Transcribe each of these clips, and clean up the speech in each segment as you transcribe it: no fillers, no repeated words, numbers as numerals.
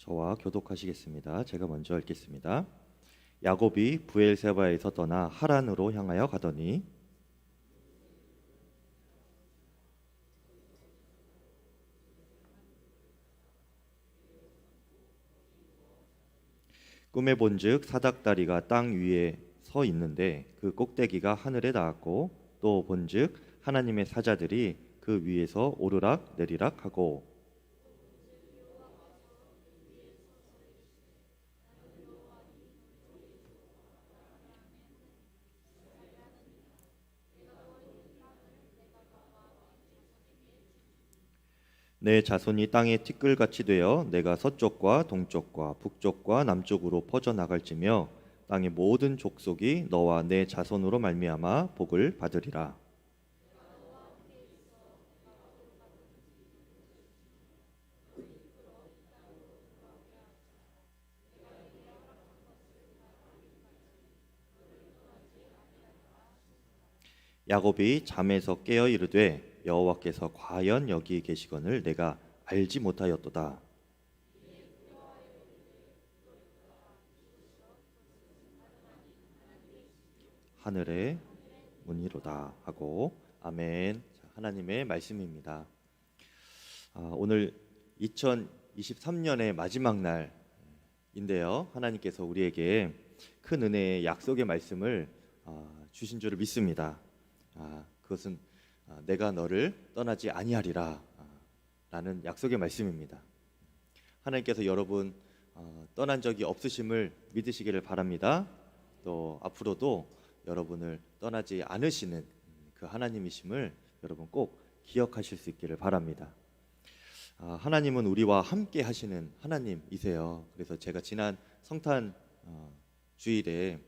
저와 교독하시겠습니다. 제가 먼저 읽겠습니다. 야곱이 브엘세바에서 떠나 하란으로 향하여 가더니 꿈에 본즉 사닥다리가 땅 위에 서 있는데 그 꼭대기가 하늘에 닿았고 또 본즉 하나님의 사자들이 그 위에서 오르락 내리락 하고 내 자손이 땅에 티끌같이 되어 내가 서쪽과 동쪽과 북쪽과 남쪽으로 퍼져 나갈지며 땅의 모든 족속이 너와 내 자손으로 말미암아 복을 받으리라. 야곱이 잠에서 깨어 이르되 여호와께서 과연 여기 계시거늘 내가 알지 못하였도다. 하늘의 문이로다 하고 아멘. 하나님의 말씀입니다. 오늘 2023년의 마지막 날인데요. 하나님께서 우리에게 큰 은혜의 약속의 말씀을 주신 줄을 믿습니다. 그것은 내가 너를 떠나지 아니하리라 라는 약속의 말씀입니다. 하나님께서 여러분 떠난 적이 없으심을 믿으시기를 바랍니다. 또 앞으로도 여러분을 떠나지 않으시는 그 하나님이심을 여러분 꼭 기억하실 수 있기를 바랍니다. 하나님은 우리와 함께 하시는 하나님이세요. 그래서 제가 지난 성탄 주일에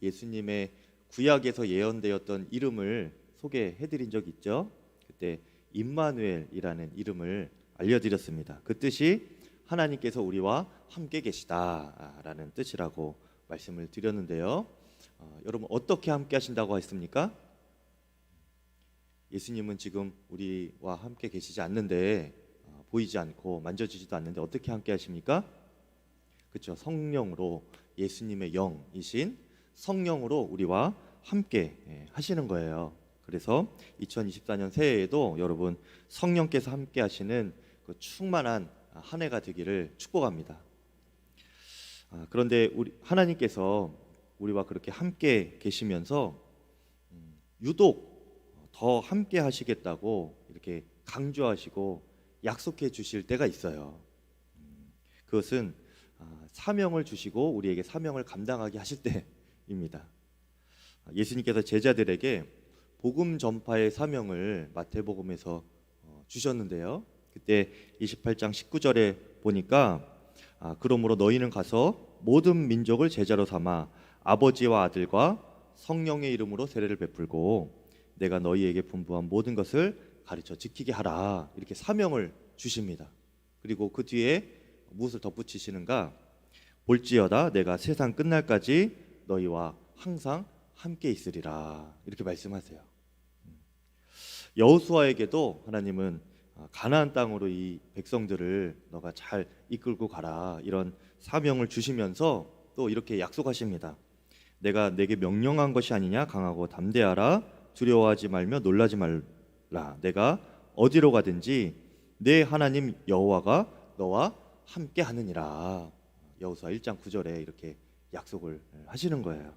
예수님의 구약에서 예언되었던 이름을 소개해드린 적 있죠. 그때 임마누엘이라는 이름을 알려드렸습니다. 그 뜻이 하나님께서 우리와 함께 계시다라는 뜻이라고 말씀을 드렸는데요. 여러분 어떻게 함께 하신다고 했습니까? 예수님은 지금 우리와 함께 계시지 않는데 보이지 않고 만져지지도 않는데 어떻게 함께 하십니까? 그렇죠. 성령으로 예수님의 영이신 성령으로 우리와 함께 하시는 거예요. 그래서 2024년 새해에도 여러분 성령께서 함께 하시는 그 충만한 한 해가 되기를 축복합니다. 그런데 우리 하나님께서 우리와 그렇게 함께 계시면서 유독 더 함께 하시겠다고 이렇게 강조하시고 약속해 주실 때가 있어요. 그것은 사명을 주시고 우리에게 사명을 감당하게 하실 때입니다. 예수님께서 제자들에게 복음 전파의 사명을 마태복음에서 주셨는데요. 그때 28장 19절에 보니까 그러므로 너희는 가서 모든 민족을 제자로 삼아 아버지와 아들과 성령의 이름으로 세례를 베풀고 내가 너희에게 분부한 모든 것을 가르쳐 지키게 하라. 이렇게 사명을 주십니다. 그리고 그 뒤에 무엇을 덧붙이시는가? 볼지어다 내가 세상 끝날까지 너희와 항상 함께 있으리라. 이렇게 말씀하세요. 여호수아에게도 하나님은 가나안 땅으로 이 백성들을 너가 잘 이끌고 가라 이런 사명을 주시면서 또 이렇게 약속하십니다. 내가 내게 명령한 것이 아니냐? 강하고 담대하라. 두려워하지 말며 놀라지 말라. 내가 어디로 가든지 내 하나님 여호와가 너와 함께 하느니라. 여호수아 1장 9절에 이렇게 약속을 하시는 거예요.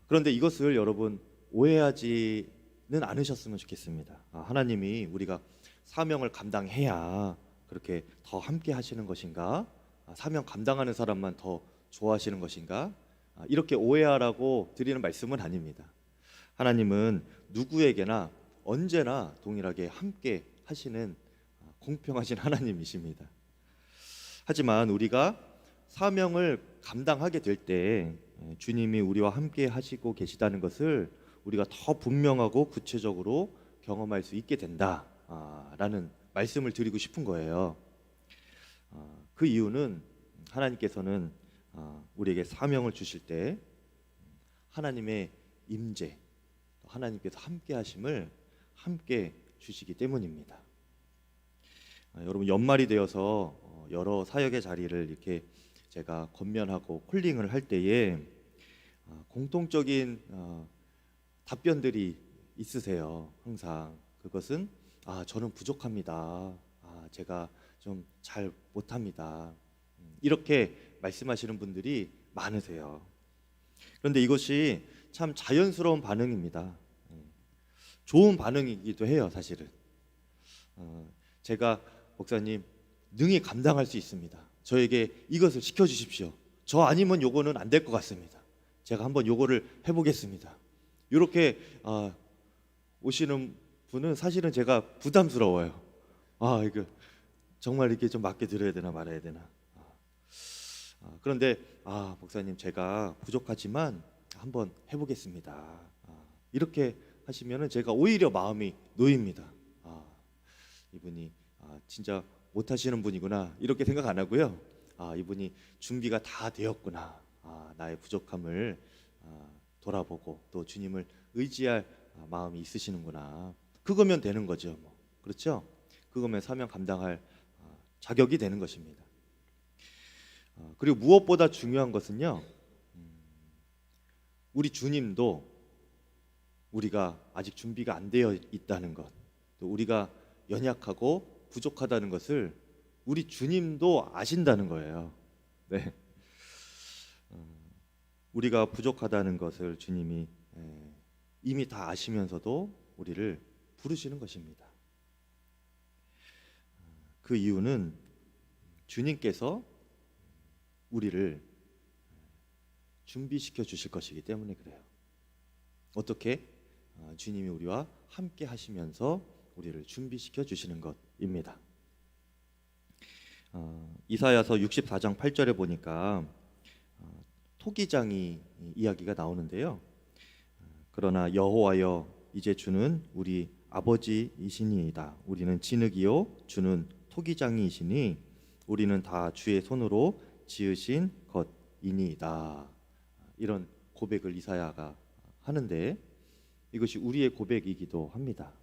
그런데 이것을 여러분 오해하지는 않으셨으면 좋겠습니다. 하나님이 우리가 사명을 감당해야 그렇게 더 함께 하시는 것인가? 사명 감당하는 사람만 더 좋아하시는 것인가? 이렇게 오해하라고 드리는 말씀은 아닙니다. 하나님은 누구에게나 언제나 동일하게 함께 하시는 공평하신 하나님이십니다. 하지만 우리가 사명을 감당하게 될 때 주님이 우리와 함께 하시고 계시다는 것을 우리가 더 분명하고 구체적으로 경험할 수 있게 된다라는 말씀을 드리고 싶은 거예요. 그 이유는 하나님께서는 우리에게 사명을 주실 때 하나님의 임재, 하나님께서 함께 하심을 함께 주시기 때문입니다. 여러분 연말이 되어서 여러 사역의 자리를 이렇게 제가 권면하고 콜링을 할 때에 공통적인 답변들이 있으세요. 항상 그것은 저는 부족합니다. 제가 좀 잘 못합니다. 이렇게 말씀하시는 분들이 많으세요. 그런데 이것이 참 자연스러운 반응입니다. 좋은 반응이기도 해요, 사실은. 제가 목사님 능히 감당할 수 있습니다. 저에게 이것을 시켜주십시오. 저 아니면 요거는 안 될 것 같습니다. 제가 한번 요거를 해보겠습니다. 이렇게 오시는 분은 사실은 제가 부담스러워요. 이거 정말 이렇게 좀 맞게 드려야 되나 말아야 되나. 그런데 목사님 제가 부족하지만 한번 해보겠습니다. 이렇게 하시면은 제가 오히려 마음이 놓입니다. 이분이 진짜 못하시는 분이구나 이렇게 생각 안 하고요. 이분이 준비가 다 되었구나. 나의 부족함을 돌아보고 또 주님을 의지할 마음이 있으시는구나. 그거면 되는 거죠. 그렇죠? 그거면 사명 감당할 자격이 되는 것입니다. 그리고 무엇보다 중요한 것은요, 우리 주님도 우리가 아직 준비가 안 되어 있다는 것, 또 우리가 연약하고 부족하다는 것을 우리 주님도 아신다는 거예요. 네. 우리가 부족하다는 것을 주님이 이미 다 아시면서도 우리를 부르시는 것입니다. 그 이유는 주님께서 우리를 준비시켜 주실 것이기 때문에 그래요. 어떻게? 주님이 우리와 함께 하시면서 우리를 준비시켜 주시는 것입니다. 이사야서 64장 8절에 보니까 토기장이 이야기가 나오는데요. 그러나 여호와여 이제 주는 우리 아버지이시니이다. 우리는 진흙이요 주는 토기장이시니 우리는 다 주의 손으로 지으신 것이니이다. 이런 고백을 이사야가 하는데 이것이 우리의 고백이기도 합니다.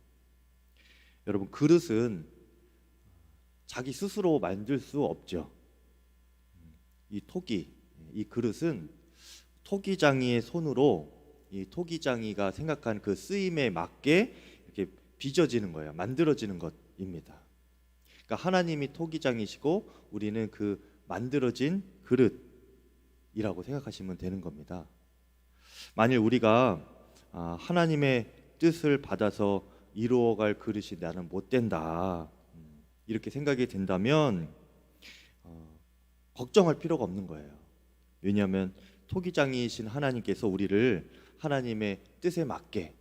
여러분, 그릇은 자기 스스로 만들 수 없죠. 이 그릇은 토기장이의 손으로 이 토기장이가 생각한 그 쓰임에 맞게 이렇게 빚어지는 거예요. 만들어지는 것입니다. 그러니까 하나님이 토기장이시고 우리는 그 만들어진 그릇이라고 생각하시면 되는 겁니다. 만일 우리가 하나님의 뜻을 받아서 이루어갈 그릇이 나는 못 된다 이렇게 생각이 된다면 걱정할 필요가 없는 거예요. 왜냐하면 토기장이신 하나님께서 우리를 하나님의 뜻에 맞게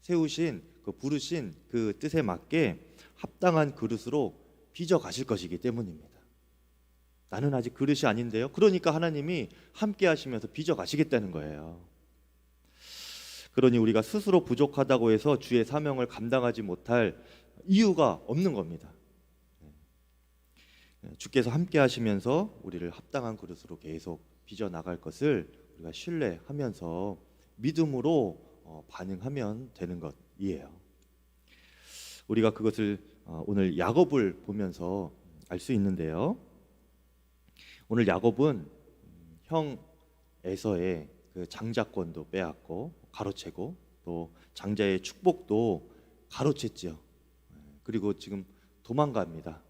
세우신 부르신 그 뜻에 맞게 합당한 그릇으로 빚어 가실 것이기 때문입니다. 나는 아직 그릇이 아닌데요. 그러니까 하나님이 함께 하시면서 빚어 가시겠다는 거예요. 그러니 우리가 스스로 부족하다고 해서 주의 사명을 감당하지 못할 이유가 없는 겁니다. 주께서 함께 하시면서 우리를 합당한 그릇으로 계속 빚어 나갈 것을 우리가 신뢰하면서 믿음으로 반응하면 되는 것이에요. 우리가 그것을 오늘 야곱을 보면서 알 수 있는데요. 오늘 야곱은 형 에서의 그 장자권도 빼앗고 가로채고 또 장자의 축복도 가로챘죠. 그리고 지금 도망갑니다.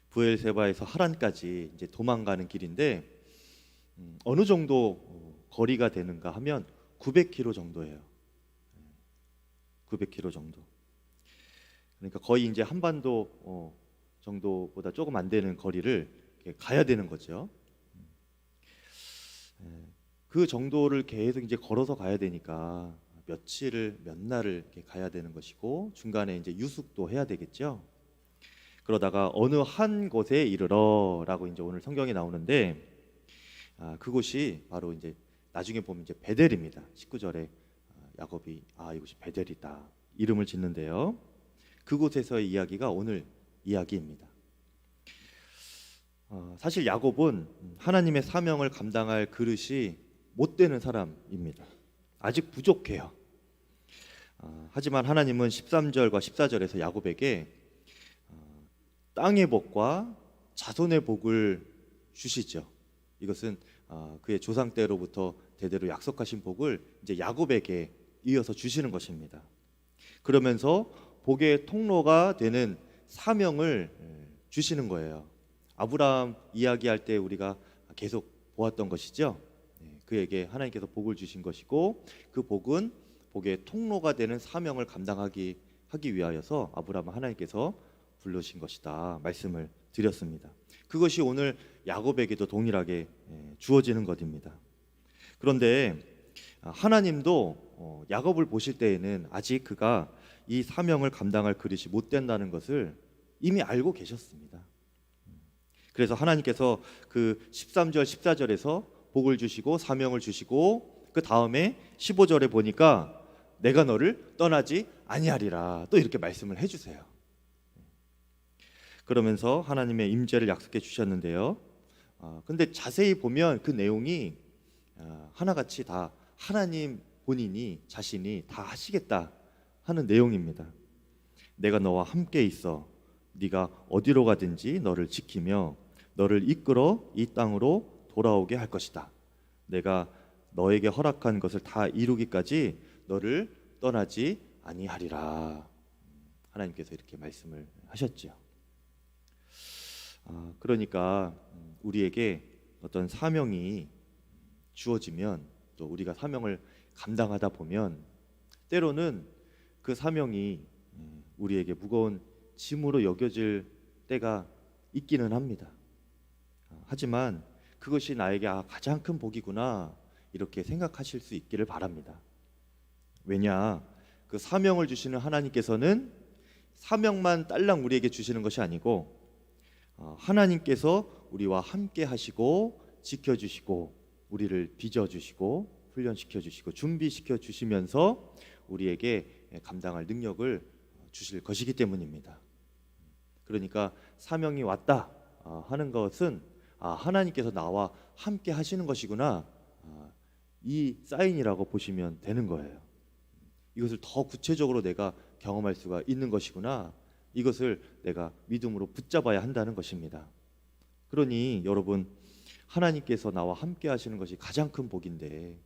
브엘세바에서 하란까지 이제 도망가는 길인데 어느 정도 거리가 되는가 하면 900km 정도예요. 900km 정도. 그러니까 거의 이제 한반도 정도보다 조금 안 되는 거리를 가야 되는 거죠. 그 정도를 계속 이제 걸어서 가야 되니까 몇 날을 이렇게 가야 되는 것이고 중간에 이제 유숙도 해야 되겠죠. 그러다가 어느 한 곳에 이르러라고 이제 오늘 성경에 나오는데 그곳이 바로 이제 나중에 보면 이제 베델입니다. 19절에 야곱이 이곳이 베델이다 이름을 짓는데요. 그곳에서의 이야기가 오늘 이야기입니다. 사실 야곱은 하나님의 사명을 감당할 그릇이 못 되는 사람입니다. 아직 부족해요. 하지만 하나님은 13절과 14절에서 야곱에게 땅의 복과 자손의 복을 주시죠. 이것은 그의 조상 때로부터 대대로 약속하신 복을 이제 야곱에게 이어서 주시는 것입니다. 그러면서 복의 통로가 되는 사명을 주시는 거예요. 아브라함 이야기할 때 우리가 계속 보았던 것이죠. 그에게 하나님께서 복을 주신 것이고, 그 복은 복의 통로가 되는 사명을 감당하기 위하여서 아브라함을 하나님께서 부르신 것이다 말씀을 드렸습니다. 그것이 오늘 야곱에게도 동일하게 주어지는 것입니다. 그런데 하나님도 야곱을 보실 때에는 아직 그가 이 사명을 감당할 그릇이 못 된다는 것을 이미 알고 계셨습니다. 그래서 하나님께서 그 13절 14절에서 복을 주시고 사명을 주시고, 그 다음에 15절에 보니까 내가 너를 떠나지 아니하리라 또 이렇게 말씀을 해주세요. 그러면서 하나님의 임재를 약속해 주셨는데요. 근데 자세히 보면 그 내용이 하나같이 다 하나님 본인이 자신이 다 하시겠다 하는 내용입니다. 내가 너와 함께 있어 네가 어디로 가든지 너를 지키며 너를 이끌어 이 땅으로 돌아오게 할 것이다. 내가 너에게 허락한 것을 다 이루기까지 너를 떠나지 아니하리라. 하나님께서 이렇게 말씀을 하셨죠. 그러니까 우리에게 어떤 사명이 주어지면, 또 우리가 사명을 감당하다 보면 때로는 그 사명이 우리에게 무거운 짐으로 여겨질 때가 있기는 합니다. 하지만 그것이 나에게 가장 큰 복이구나 이렇게 생각하실 수 있기를 바랍니다. 왜냐, 그 사명을 주시는 하나님께서는 사명만 딸랑 우리에게 주시는 것이 아니고 하나님께서 우리와 함께 하시고 지켜주시고 우리를 빚어주시고 훈련시켜주시고 준비시켜 주시면서 우리에게 감당할 능력을 주실 것이기 때문입니다. 그러니까 사명이 왔다 하는 것은 하나님께서 나와 함께 하시는 것이구나, 이 사인이라고 보시면 되는 거예요. 이것을 더 구체적으로 내가 경험할 수가 있는 것이구나, 이것을 내가 믿음으로 붙잡아야 한다는 것입니다. 그러니 여러분, 하나님께서 나와 함께 하시는 것이 가장 큰 복인데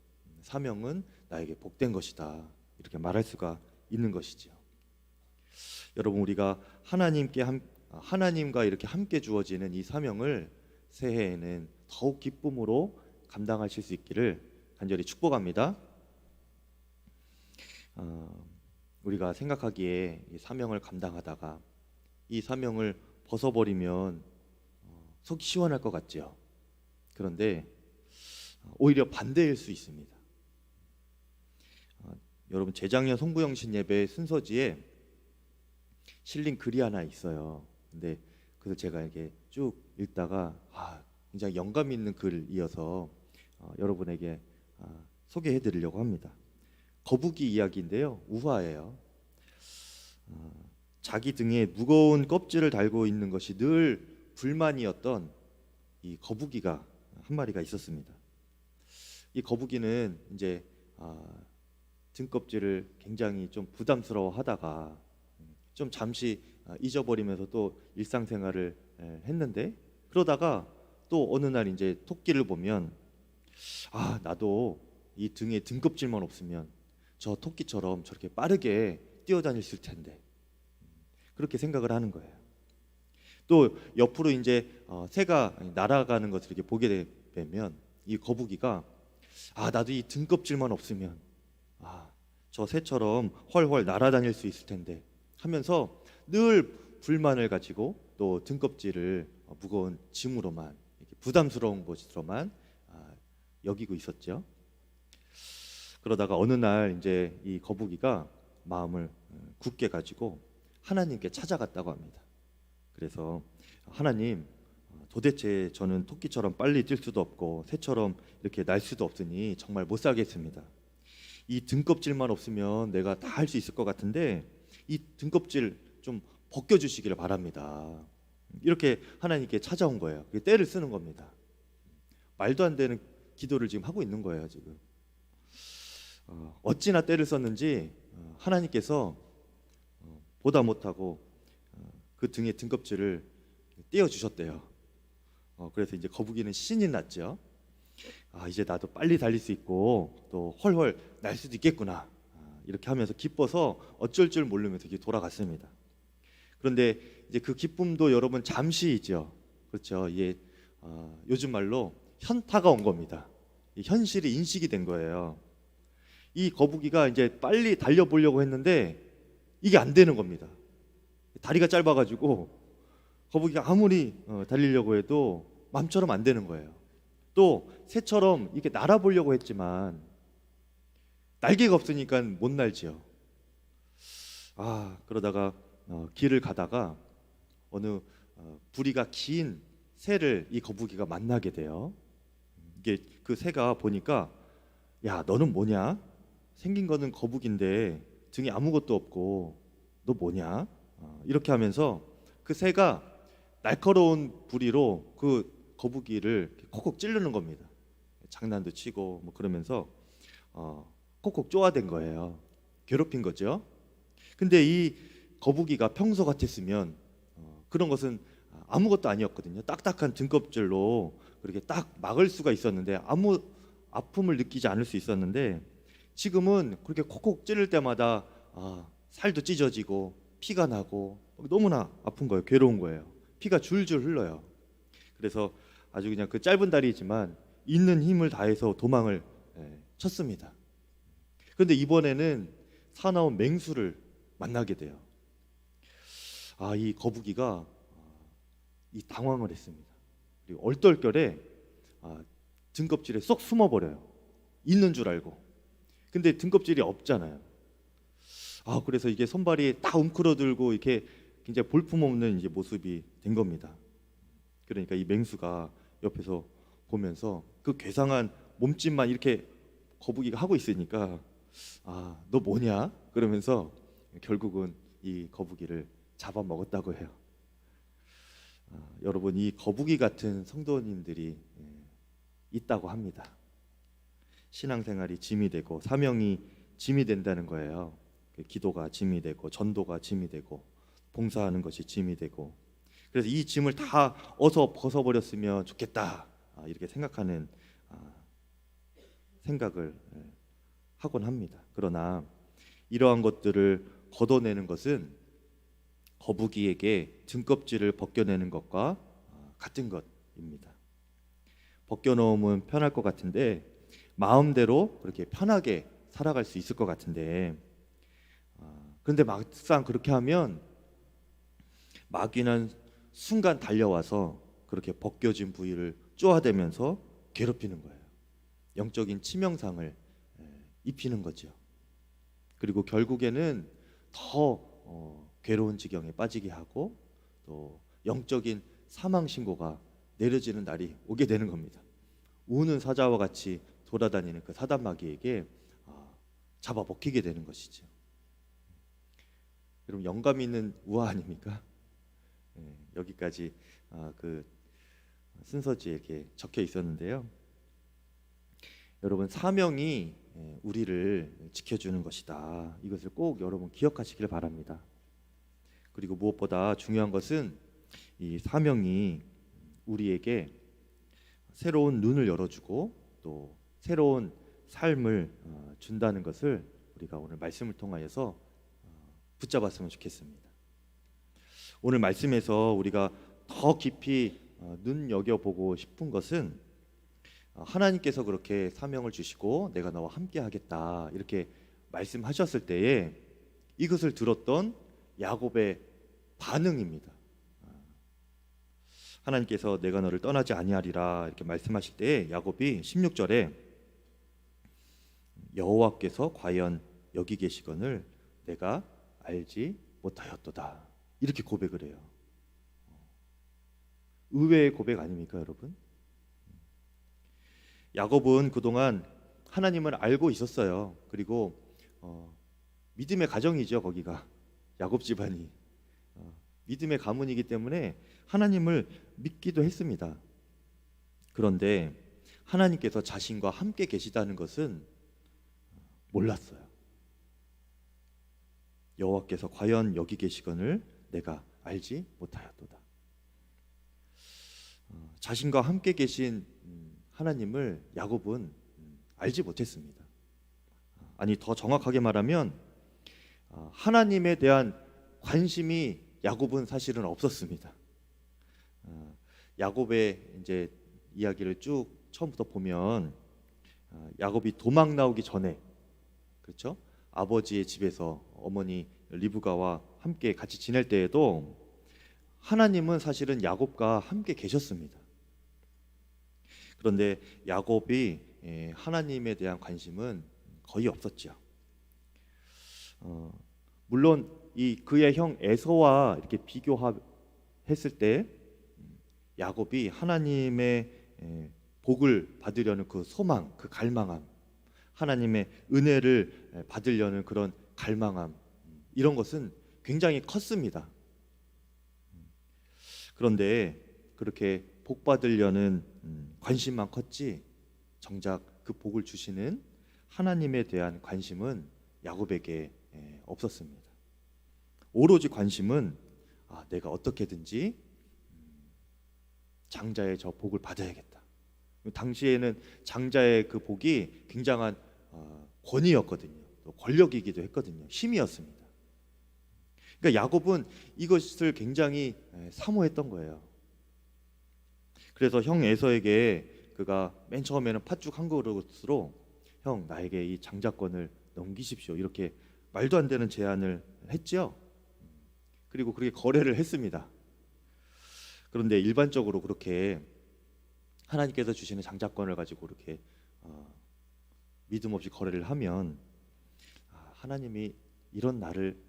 사명은 나에게 복된 것이다 이렇게 말할 수가 있는 것이죠. 여러분, 우리가 하나님과 이렇게 함께 주어지는 이 사명을 새해에는 더욱 기쁨으로 감당하실 수 있기를 간절히 축복합니다. 우리가 생각하기에 이 사명을 감당하다가 이 사명을 벗어버리면 속이 시원할 것 같죠. 그런데 오히려 반대일 수 있습니다. 여러분, 재작년 송구영신 예배 순서지에 실린 글이 하나 있어요. 근데 그래서 제가 이렇게 쭉 읽다가 굉장히 영감 있는 글이어서 여러분에게 소개해 드리려고 합니다. 거북이 이야기인데요, 우화예요. 자기 등에 무거운 껍질을 달고 있는 것이 늘 불만이었던 이 거북이가 한 마리가 있었습니다. 이 거북이는 이제 등껍질을 굉장히 좀 부담스러워하다가 좀 잠시 잊어버리면서 또 일상생활을 했는데, 그러다가 또 어느 날 이제 토끼를 보면 나도 이 등에 등껍질만 없으면 저 토끼처럼 저렇게 빠르게 뛰어다닐 수 있을 텐데, 그렇게 생각을 하는 거예요. 또 옆으로 이제 새가 날아가는 것을 이렇게 보게 되면 이 거북이가 나도 이 등껍질만 없으면 저 새처럼 훨훨 날아다닐 수 있을 텐데 하면서 늘 불만을 가지고 또 등껍질을 무거운 짐으로만, 이렇게 부담스러운 것으로만 여기고 있었죠. 그러다가 어느 날 이제 이 거북이가 마음을 굳게 가지고 하나님께 찾아갔다고 합니다. 그래서 하나님, 도대체 저는 토끼처럼 빨리 뛸 수도 없고 새처럼 이렇게 날 수도 없으니 정말 못 살겠습니다. 이 등껍질만 없으면 내가 다 할 수 있을 것 같은데 이 등껍질 좀 벗겨주시기를 바랍니다. 이렇게 하나님께 찾아온 거예요. 때를 쓰는 겁니다. 말도 안 되는 기도를 지금 하고 있는 거예요. 지금 어찌나 때를 썼는지 하나님께서 보다 못하고 그 등에 등껍질을 띄워주셨대요. 그래서 이제 거북이는 신이 났죠. 이제 나도 빨리 달릴 수 있고 또 훨훨 날 수도 있겠구나. 이렇게 하면서 기뻐서 어쩔 줄 모르면서 이렇게 돌아갔습니다. 그런데 이제 그 기쁨도 여러분 잠시이죠. 그렇죠. 이게 요즘 말로 현타가 온 겁니다. 이 현실이 인식이 된 거예요. 이 거북이가 이제 빨리 달려보려고 했는데 이게 안 되는 겁니다. 다리가 짧아가지고 거북이가 아무리 달리려고 해도 맘처럼 안 되는 거예요. 또 새처럼 이렇게 날아보려고 했지만 날개가 없으니까 못 날지요. 그러다가 길을 가다가 어느 부리가 긴 새를 이 거북이가 만나게 돼요. 이게 그 새가 보니까 야, 너는 뭐냐? 생긴 거는 거북인데 등에 아무것도 없고 너 뭐냐? 이렇게 하면서 그 새가 날카로운 부리로 그 거북이를 콕콕 찌르는 겁니다. 장난도 치고 뭐 그러면서 콕콕 쪼아댄 거예요. 괴롭힌 거죠. 근데 이 거북이가 평소 같았으면 그런 것은 아무것도 아니었거든요. 딱딱한 등껍질로 그렇게 딱 막을 수가 있었는데 아무 아픔을 느끼지 않을 수 있었는데 지금은 그렇게 콕콕 찌를 때마다 살도 찢어지고 피가 나고 너무나 아픈 거예요. 괴로운 거예요. 피가 줄줄 흘러요. 그래서 아주 그냥 그 짧은 다리지만 있는 힘을 다해서 도망을 쳤습니다. 그런데 이번에는 사나운 맹수를 만나게 돼요. 이 거북이가 이 당황을 했습니다. 그리고 얼떨결에 등껍질에 쏙 숨어버려요. 있는 줄 알고. 근데 등껍질이 없잖아요. 그래서 이게 손발이 딱 움크러들고 이렇게 굉장히 볼품없는 이제 모습이 된 겁니다. 그러니까 이 맹수가 옆에서 보면서 그 괴상한 몸짓만 이렇게 거북이가 하고 있으니까 너 뭐냐? 그러면서 결국은 이 거북이를 잡아먹었다고 해요. 여러분, 이 거북이 같은 성도님들이 있다고 합니다. 신앙생활이 짐이 되고 사명이 짐이 된다는 거예요. 기도가 짐이 되고 전도가 짐이 되고 봉사하는 것이 짐이 되고, 그래서 이 짐을 다 어서 벗어버렸으면 좋겠다 이렇게 생각하는 생각을 하곤 합니다. 그러나 이러한 것들을 걷어내는 것은 거북이에게 등껍질을 벗겨내는 것과 같은 것입니다. 벗겨놓으면 편할 것 같은데 마음대로 그렇게 편하게 살아갈 수 있을 것 같은데 그런데 막상 그렇게 하면 마귀는 순간 달려와서 그렇게 벗겨진 부위를 쪼아대면서 괴롭히는 거예요. 영적인 치명상을 입히는 거죠. 그리고 결국에는 더 괴로운 지경에 빠지게 하고 또 영적인 사망 신고가 내려지는 날이 오게 되는 겁니다. 우는 사자와 같이 돌아다니는 그 사단 마귀에게 잡아먹히게 되는 것이죠. 여러분, 영감 있는 우화 아닙니까? 여기까지 그 순서지에 이렇게 적혀 있었는데요. 여러분, 사명이 우리를 지켜주는 것이다. 이것을 꼭 여러분 기억하시길 바랍니다. 그리고 무엇보다 중요한 것은 이 사명이 우리에게 새로운 눈을 열어주고 또 새로운 삶을 준다는 것을 우리가 오늘 말씀을 통하여서 붙잡았으면 좋겠습니다. 오늘 말씀에서 우리가 더 깊이 눈여겨보고 싶은 것은 하나님께서 그렇게 사명을 주시고 내가 너와 함께 하겠다 이렇게 말씀하셨을 때에 이것을 들었던 야곱의 반응입니다. 하나님께서 내가 너를 떠나지 아니하리라 이렇게 말씀하실 때에 야곱이 16절에 여호와께서 과연 여기 계시거늘 내가 알지 못하였도다 이렇게 고백을 해요. 의외의 고백 아닙니까, 여러분? 야곱은 그동안 하나님을 알고 있었어요. 그리고 믿음의 가정이죠. 거기가 야곱 집안이 믿음의 가문이기 때문에 하나님을 믿기도 했습니다. 그런데 하나님께서 자신과 함께 계시다는 것은 몰랐어요. 여호와께서 과연 여기 계시거늘 내가 알지 못하였도다. 자신과 함께 계신 하나님을 야곱은 알지 못했습니다. 아니, 더 정확하게 말하면 하나님에 대한 관심이 야곱은 사실은 없었습니다. 야곱의 이제 이야기를 쭉 처음부터 보면 야곱이 도망 나오기 전에, 그렇죠? 아버지의 집에서 어머니 리브가와 함께 같이 지낼 때에도 하나님은 사실은 야곱과 함께 계셨습니다. 그런데 야곱이 하나님에 대한 관심은 거의 없었죠. 물론 이 그의 형 에서와 이렇게 비교했을 때 야곱이 하나님의 복을 받으려는 그 소망, 그 갈망함, 하나님의 은혜를 받으려는 그런 갈망함, 이런 것은 굉장히 컸습니다. 그런데 그렇게 복 받으려는 관심만 컸지 정작 그 복을 주시는 하나님에 대한 관심은 야곱에게 없었습니다. 오로지 관심은 내가 어떻게든지 장자의 저 복을 받아야겠다. 당시에는 장자의 그 복이 굉장한 권위였거든요. 또 권력이기도 했거든요. 힘이었습니다. 그러니까 야곱은 이것을 굉장히 사모했던 거예요. 그래서 형 에서에게 그가 맨 처음에는 팥죽 한 그릇으로 형 나에게 이 장자권을 넘기십시오, 이렇게 말도 안 되는 제안을 했죠. 그리고 그렇게 거래를 했습니다. 그런데 일반적으로 그렇게 하나님께서 주시는 장자권을 가지고 이렇게 믿음 없이 거래를 하면 하나님이 이런 나를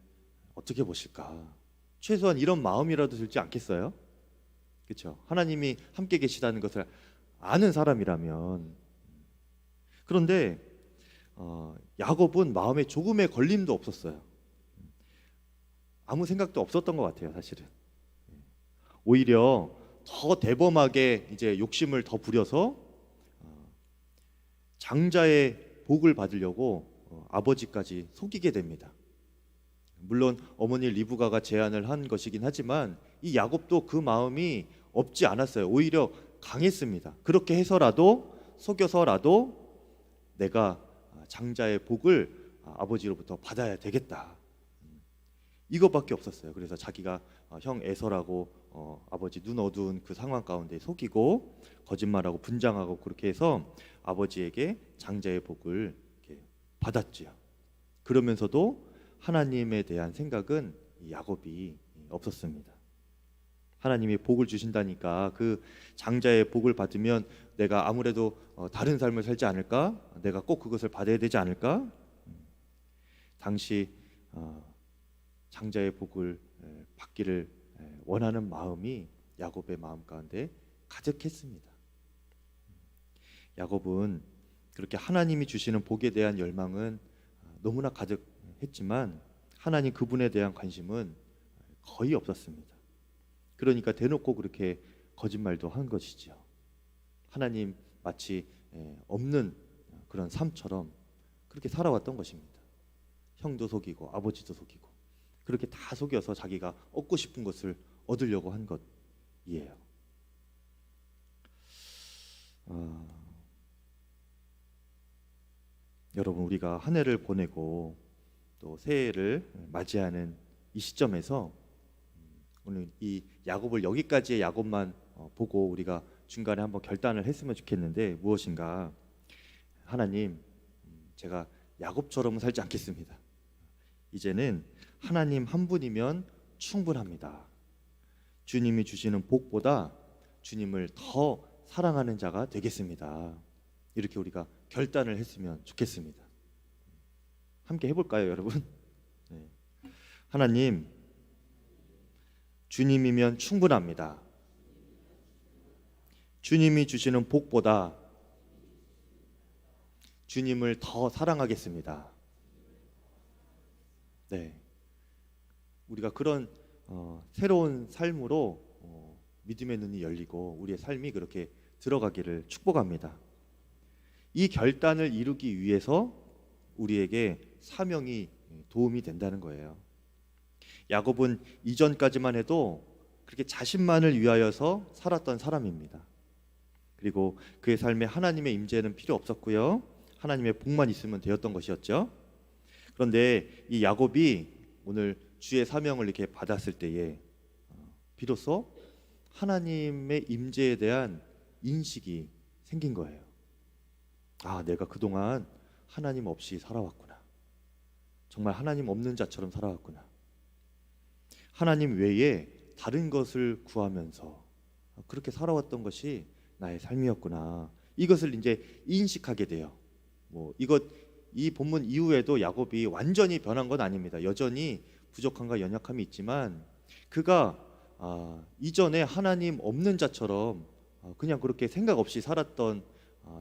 어떻게 보실까, 최소한 이런 마음이라도 들지 않겠어요? 그렇죠? 하나님이 함께 계시다는 것을 아는 사람이라면. 그런데 야곱은 마음에 조금의 걸림도 없었어요. 아무 생각도 없었던 것 같아요, 사실은. 오히려 더 대범하게 이제 욕심을 더 부려서 장자의 복을 받으려고 아버지까지 속이게 됩니다. 물론 어머니 리브가가 제안을 한 것이긴 하지만 이 야곱도 그 마음이 없지 않았어요. 오히려 강했습니다. 그렇게 해서라도, 속여서라도 내가 장자의 복을 아버지로부터 받아야 되겠다, 이것밖에 없었어요. 그래서 자기가 형 에서라고 아버지 눈 어두운 그 상황 가운데 속이고 거짓말하고 분장하고 그렇게 해서 아버지에게 장자의 복을 이렇게 받았지요. 그러면서도 하나님에 대한 생각은 야곱이 없었습니다. 하나님이 복을 주신다니까 그 장자의 복을 받으면 내가 아무래도 다른 삶을 살지 않을까? 내가 꼭 그것을 받아야 되지 않을까? 당시 장자의 복을 받기를 원하는 마음이 야곱의 마음 가운데 가득했습니다. 야곱은 그렇게 하나님이 주시는 복에 대한 열망은 너무나 가득했지만 하나님 그분에 대한 관심은 거의 없었습니다. 그러니까 대놓고 그렇게 거짓말도 한 것이죠. 하나님 마치 없는 그런 삶처럼 그렇게 살아왔던 것입니다. 형도 속이고 아버지도 속이고 그렇게 다 속여서 자기가 얻고 싶은 것을 얻으려고 한 것이에요. 여러분, 우리가 한 해를 보내고 또 새해를 맞이하는 이 시점에서 오늘 이 야곱을 여기까지의 야곱만 보고 우리가 중간에 한번 결단을 했으면 좋겠는데, 무엇인가, 하나님, 제가 야곱처럼은 살지 않겠습니다. 이제는 하나님 한 분이면 충분합니다. 주님이 주시는 복보다 주님을 더 사랑하는 자가 되겠습니다. 이렇게 우리가 결단을 했으면 좋겠습니다. 함께 해볼까요, 여러분? 네. 하나님, 주님이면 충분합니다. 주님이 주시는 복보다 주님을 더 사랑하겠습니다. 네, 우리가 그런 새로운 삶으로 믿음의 눈이 열리고 우리의 삶이 그렇게 들어가기를 축복합니다. 이 결단을 이루기 위해서 우리에게 사명이 도움이 된다는 거예요. 야곱은 이전까지만 해도 그렇게 자신만을 위하여서 살았던 사람입니다. 그리고 그의 삶에 하나님의 임재는 필요 없었고요. 하나님의 복만 있으면 되었던 것이었죠. 그런데 이 야곱이 오늘 주의 사명을 이렇게 받았을 때에 비로소 하나님의 임재에 대한 인식이 생긴 거예요. 아, 내가 그동안 하나님 없이 살아왔구나. 정말 하나님 없는 자처럼 살아왔구나. 하나님 외에 다른 것을 구하면서 그렇게 살아왔던 것이 나의 삶이었구나. 이것을 이제 인식하게 돼요. 이 본문 이후에도 야곱이 완전히 변한 건 아닙니다. 여전히 부족함과 연약함이 있지만 그가 이전에 하나님 없는 자처럼 그냥 그렇게 생각 없이 살았던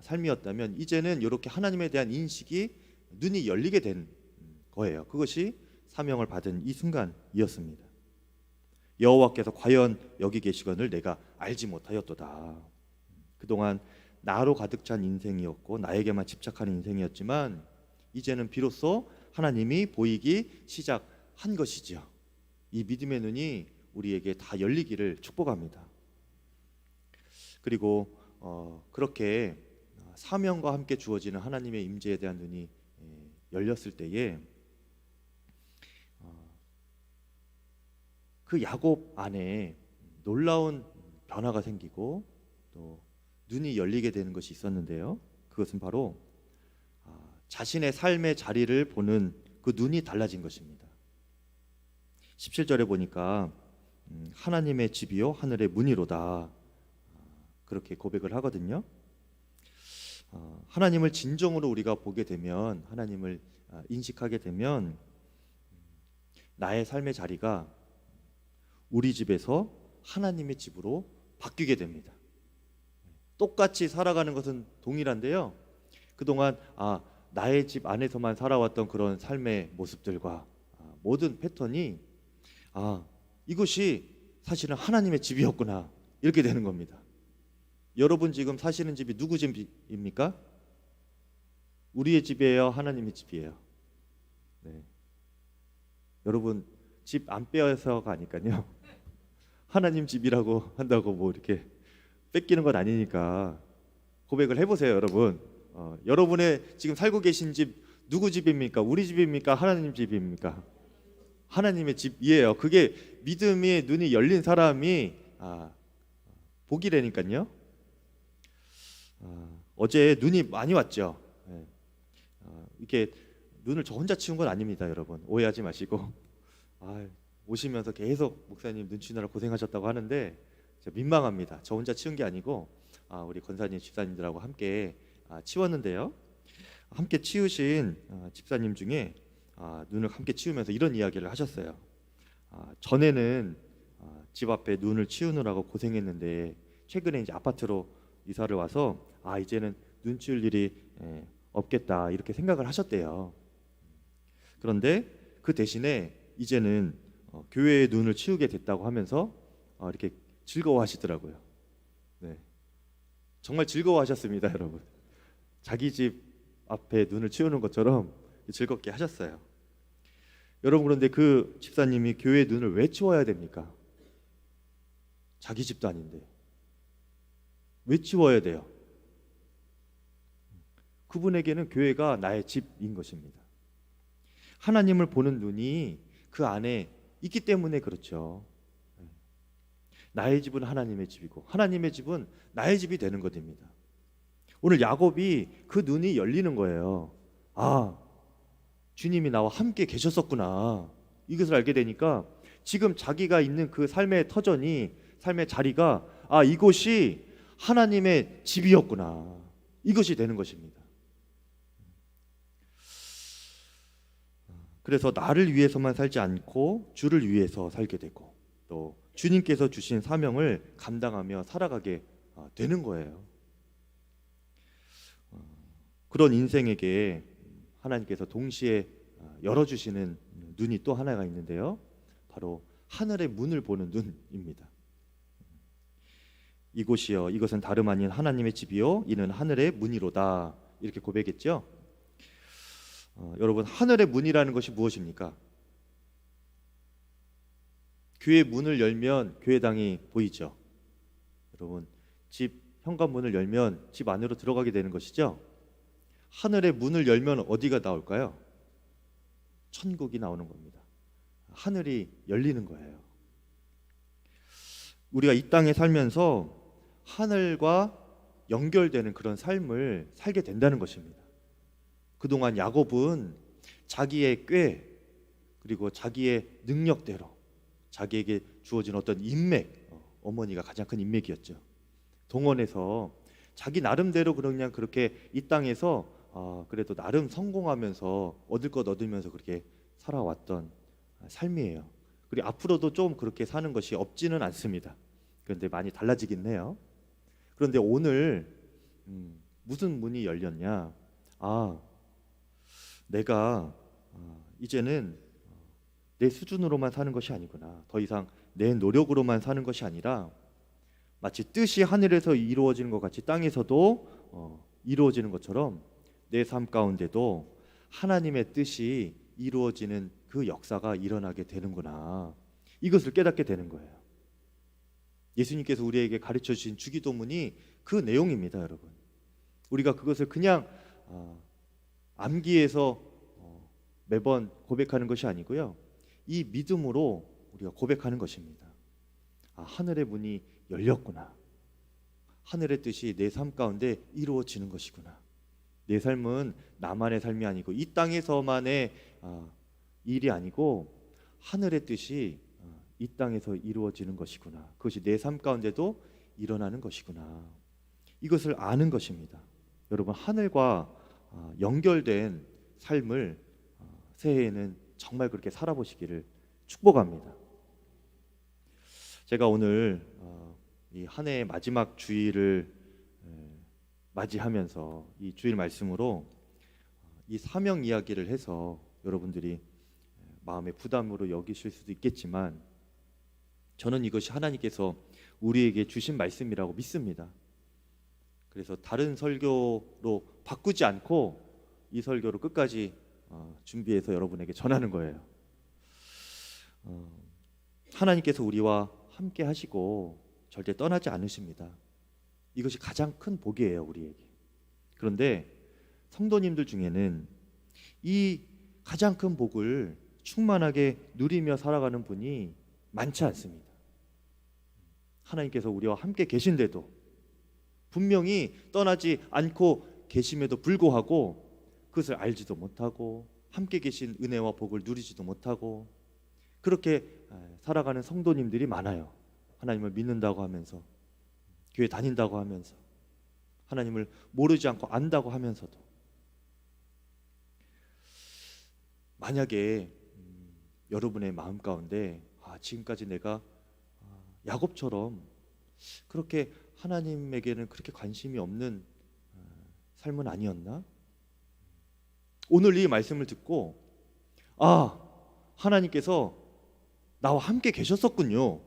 삶이었다면 이제는 이렇게 하나님에 대한 인식이 눈이 열리게 된 거예요. 그것이 사명을 받은 이 순간이었습니다. 여호와께서 과연 여기 계시거늘 내가 알지 못하였도다. 그동안 나로 가득 찬 인생이었고 나에게만 집착하는 인생이었지만 이제는 비로소 하나님이 보이기 시작한 것이지요. 이 믿음의 눈이 우리에게 다 열리기를 축복합니다. 그리고 그렇게 사명과 함께 주어지는 하나님의 임재에 대한 눈이 열렸을 때에 그 야곱 안에 놀라운 변화가 생기고 또 눈이 열리게 되는 것이 있었는데요. 그것은 바로 자신의 삶의 자리를 보는 그 눈이 달라진 것입니다. 17절에 보니까 하나님의 집이요 하늘의 문이로다, 그렇게 고백을 하거든요. 하나님을 진정으로 우리가 보게 되면, 하나님을 인식하게 되면 나의 삶의 자리가 우리 집에서 하나님의 집으로 바뀌게 됩니다. 똑같이 살아가는 것은 동일한데요, 그동안 나의 집 안에서만 살아왔던 그런 삶의 모습들과 모든 패턴이 이것이 사실은 하나님의 집이었구나, 이렇게 되는 겁니다. 여러분 지금 사시는 집이 누구 집입니까? 우리의 집이에요, 하나님의 집이에요? 네. 여러분 집 안 빼앗아가 아니까요, 하나님 집이라고 한다고 이렇게 뺏기는 건 아니니까 고백을 해보세요. 여러분 여러분의 지금 살고 계신 집 누구 집입니까? 우리 집입니까? 하나님 집입니까? 하나님의 집이에요. 그게 믿음의 눈이 열린 사람이 복이라니까요. 어제 눈이 많이 왔죠. 이렇게 눈을 저 혼자 치운 건 아닙니다. 여러분 오해하지 마시고, 오시면서 계속 목사님 눈 치느라 고생하셨다고 하는데 민망합니다. 저 혼자 치운 게 아니고 우리 권사님 집사님들하고 함께 치웠는데요, 함께 치우신 집사님 중에 눈을 함께 치우면서 이런 이야기를 하셨어요. 전에는 집 앞에 눈을 치우느라고 고생했는데 최근에 이제 아파트로 이사를 와서 이제는 눈 치울 일이 없겠다, 이렇게 생각을 하셨대요. 그런데 그 대신에 이제는 교회의 눈을 치우게 됐다고 하면서 이렇게 즐거워하시더라고요. 네, 정말 즐거워하셨습니다. 여러분 자기 집 앞에 눈을 치우는 것처럼 즐겁게 하셨어요. 여러분 그런데 그 집사님이 교회의 눈을 왜 치워야 됩니까? 자기 집도 아닌데 왜 치워야 돼요? 그분에게는 교회가 나의 집인 것입니다. 하나님을 보는 눈이 그 안에 있기 때문에 그렇죠. 나의 집은 하나님의 집이고 하나님의 집은 나의 집이 되는 것입니다. 오늘 야곱이 그 눈이 열리는 거예요. 주님이 나와 함께 계셨었구나, 이것을 알게 되니까 지금 자기가 있는 그 삶의 터전이, 삶의 자리가 이곳이 하나님의 집이었구나, 이것이 되는 것입니다. 그래서 나를 위해서만 살지 않고 주를 위해서 살게 되고 또 주님께서 주신 사명을 감당하며 살아가게 되는 거예요. 그런 인생에게 하나님께서 동시에 열어주시는 눈이 또 하나가 있는데요, 바로 하늘의 문을 보는 눈입니다. 이곳이요 이것은 다름 아닌 하나님의 집이요 이는 하늘의 문이로다, 이렇게 고백했죠. 여러분 하늘의 문이라는 것이 무엇입니까? 교회 문을 열면 교회당이 보이죠. 여러분 집 현관문을 열면 집 안으로 들어가게 되는 것이죠. 하늘의 문을 열면 어디가 나올까요? 천국이 나오는 겁니다. 하늘이 열리는 거예요. 우리가 이 땅에 살면서 하늘과 연결되는 그런 삶을 살게 된다는 것입니다. 그동안 야곱은 자기의 꾀 그리고 자기의 능력대로 자기에게 주어진 어떤 인맥, 어머니가 가장 큰 인맥이었죠. 동원해서 자기 나름대로 그냥 그렇게 이 땅에서 그래도 나름 성공하면서 얻을 것 얻으면서 그렇게 살아왔던 삶이에요. 그리고 앞으로도 좀 그렇게 사는 것이 없지는 않습니다. 그런데 많이 달라지긴 해요. 그런데 오늘 무슨 문이 열렸냐? 내가 이제는 내 수준으로만 사는 것이 아니구나. 더 이상 내 노력으로만 사는 것이 아니라 마치 뜻이 하늘에서 이루어지는 것 같이 땅에서도 이루어지는 것처럼 내 삶 가운데도 하나님의 뜻이 이루어지는 그 역사가 일어나게 되는구나. 이것을 깨닫게 되는 거예요. 예수님께서 우리에게 가르쳐 주신 주기도문이 그 내용입니다, 여러분. 우리가 그것을 그냥 암기해서 매번 고백하는 것이 아니고요. 이 믿음으로 우리가 고백하는 것입니다. 하늘의 문이 열렸구나. 하늘의 뜻이 내 삶 가운데 이루어지는 것이구나. 내 삶은 나만의 삶이 아니고 이 땅에서만의 일이 아니고 하늘의 뜻이 이 땅에서 이루어지는 것이구나. 그것이 내 삶 가운데도 일어나는 것이구나. 이것을 아는 것입니다. 여러분, 하늘과 연결된 삶을 새해에는 정말 그렇게 살아보시기를 축복합니다. 제가 오늘 이 한 해의 마지막 주일을 맞이하면서 이 주일 말씀으로 이 사명 이야기를 해서 여러분들이 마음의 부담으로 여기실 수도 있겠지만 저는 이것이 하나님께서 우리에게 주신 말씀이라고 믿습니다. 그래서 다른 설교로 바꾸지 않고 이 설교를 끝까지 준비해서 여러분에게 전하는 거예요. 하나님께서 우리와 함께 하시고 절대 떠나지 않으십니다. 이것이 가장 큰 복이에요, 우리에게. 그런데 성도님들 중에는 이 가장 큰 복을 충만하게 누리며 살아가는 분이 많지 않습니다. 하나님께서 우리와 함께 계신데도 분명히 떠나지 않고 계심에도 불구하고 그것을 알지도 못하고 함께 계신 은혜와 복을 누리지도 못하고 그렇게 살아가는 성도님들이 많아요. 하나님을 믿는다고 하면서 교회 다닌다고 하면서 하나님을 모르지 않고 안다고 하면서도 만약에 여러분의 마음 가운데 지금까지 내가 야곱처럼 그렇게 하나님에게는 그렇게 관심이 없는 삶은 아니었나? 오늘 이 말씀을 듣고 하나님께서 나와 함께 계셨었군요.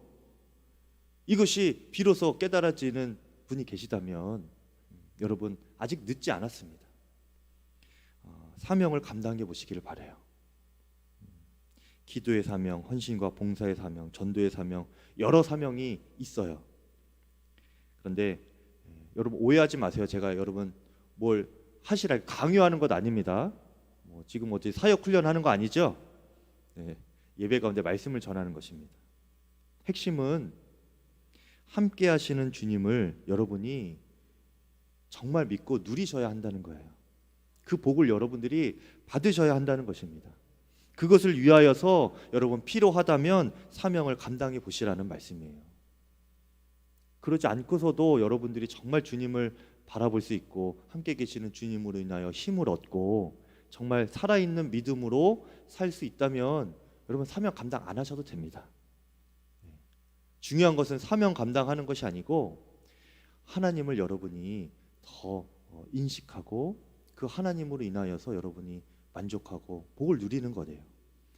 이것이 비로소 깨달아지는 분이 계시다면 여러분 아직 늦지 않았습니다. 사명을 감당해 보시기를 바라요. 기도의 사명, 헌신과 봉사의 사명, 전도의 사명, 여러 사명이 있어요. 그런데 여러분 오해하지 마세요. 제가 여러분 뭘 하시라 강요하는 것 아닙니다. 지금 어디 사역 훈련하는 거 아니죠? 예배 가운데 말씀을 전하는 것입니다. 핵심은 함께 하시는 주님을 여러분이 정말 믿고 누리셔야 한다는 거예요. 그 복을 여러분들이 받으셔야 한다는 것입니다. 그것을 위하여서 여러분 필요하다면 사명을 감당해 보시라는 말씀이에요. 그러지 않고서도 여러분들이 정말 주님을 바라볼 수 있고 함께 계시는 주님으로 인하여 힘을 얻고 정말 살아있는 믿음으로 살 수 있다면 여러분 사명 감당 안 하셔도 됩니다. 중요한 것은 사명 감당하는 것이 아니고 하나님을 여러분이 더 인식하고 그 하나님으로 인하여서 여러분이 만족하고 복을 누리는 거예요.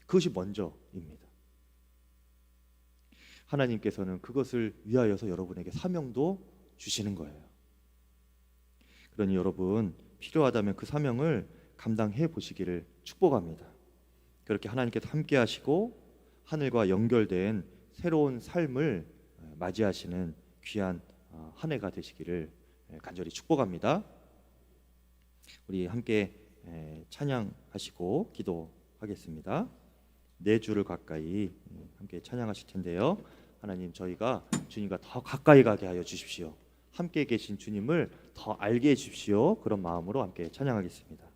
그것이 먼저입니다. 하나님께서는 그것을 위하여서 여러분에게 사명도 주시는 거예요. 그러니 여러분 필요하다면 그 사명을 감당해 보시기를 축복합니다. 그렇게 하나님께서 함께 하시고 하늘과 연결된 새로운 삶을 맞이하시는 귀한 한 해가 되시기를 간절히 축복합니다. 우리 함께 찬양하시고 기도하겠습니다. 네 주를 가까이 함께 찬양하실 텐데요. 하나님, 저희가 주님과 더 가까이 가게 하여 주십시오. 함께 계신 주님을 더 알게 해 주십시오. 그런 마음으로 함께 찬양하겠습니다.